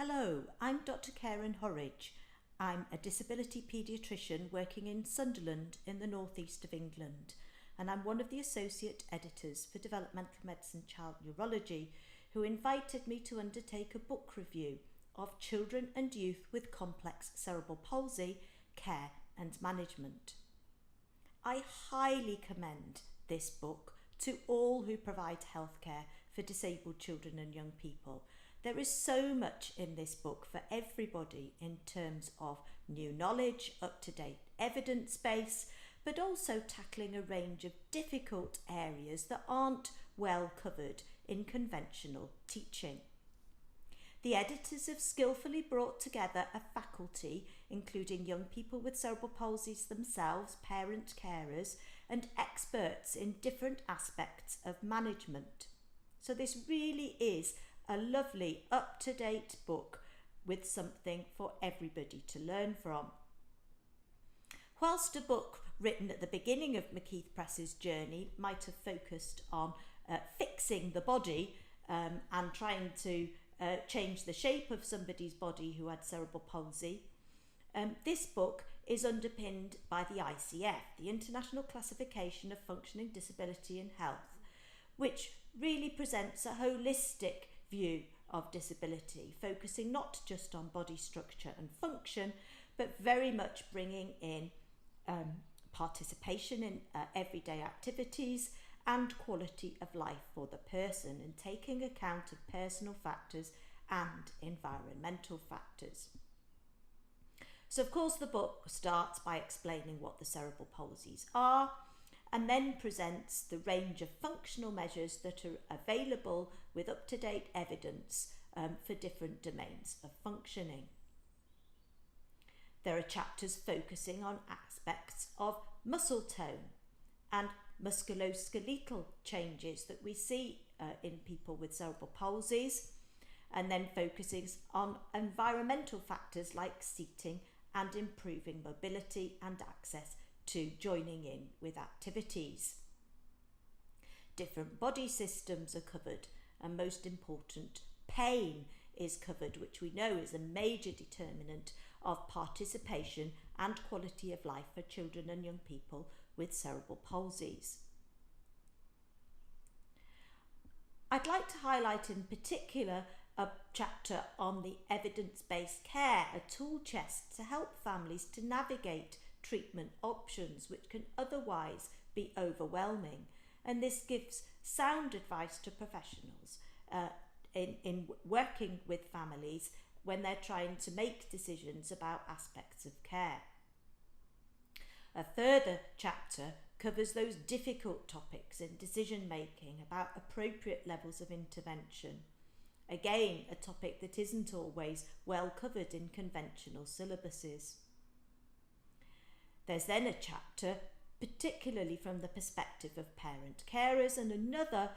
Hello, I'm Dr. Karen Horridge. I'm a disability paediatrician working in Sunderland in the northeast of England, and I'm one of the associate editors for Developmental Medicine Child Neurology, who invited me to undertake a book review of children and youth with complex cerebral palsy, care and management. I highly commend this book to all who provide healthcare for disabled children and young people. There is so much in this book for everybody in terms of new knowledge, up-to-date evidence base, but also tackling a range of difficult areas that aren't well covered in conventional teaching. The editors have skillfully brought together a faculty, including young people with cerebral palsies themselves, parent carers, and experts in different aspects of management. So this really is a lovely, up-to-date book with something for everybody to learn from. Whilst a book written at the beginning of McKeith Press's journey might have focused on fixing the body and trying to change the shape of somebody's body who had cerebral palsy, this book is underpinned by the ICF, the International Classification of Functioning Disability and Health, which really presents a holistic view of disability, focusing not just on body structure and function, but very much bringing in participation in everyday activities and quality of life for the person, and taking account of personal factors and environmental factors. So of course the book starts by explaining what the cerebral palsies are, and then presents the range of functional measures that are available with up-to-date evidence for different domains of functioning. There are chapters focusing on aspects of muscle tone and musculoskeletal changes that we see in people with cerebral palsies, and then focusing on environmental factors like seating and improving mobility and access to joining in with activities. Different body systems are covered, and most important, pain is covered, which we know is a major determinant of participation and quality of life for children and young people with cerebral palsies. I'd like to highlight in particular a chapter on the evidence-based care, a tool chest to help families to navigate treatment options which can otherwise be overwhelming, and this gives sound advice to professionals in working with families when they're trying to make decisions about aspects of care. A further chapter covers those difficult topics in decision making about appropriate levels of intervention. Again, a topic that isn't always well covered in conventional syllabuses. There's then a chapter particularly from the perspective of parent carers, and another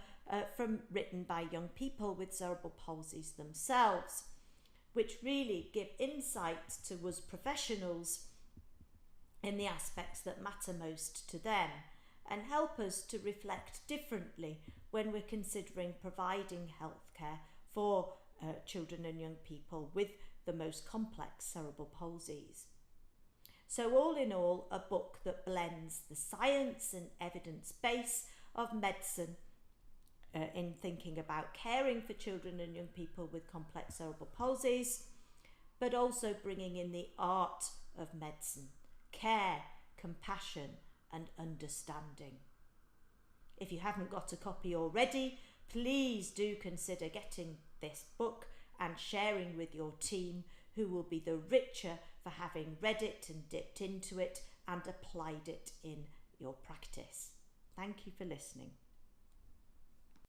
written by young people with cerebral palsies themselves, which really give insight to us professionals in the aspects that matter most to them, and help us to reflect differently when we're considering providing healthcare for children and young people with the most complex cerebral palsies. So all in all, a book that blends the science and evidence base of medicine in thinking about caring for children and young people with complex cerebral palsies, but also bringing in the art of medicine, care, compassion and understanding. If you haven't got a copy already, please do consider getting this book and sharing with your team, who will be the richer for having read it and dipped into it and applied it in your practice. Thank you for listening.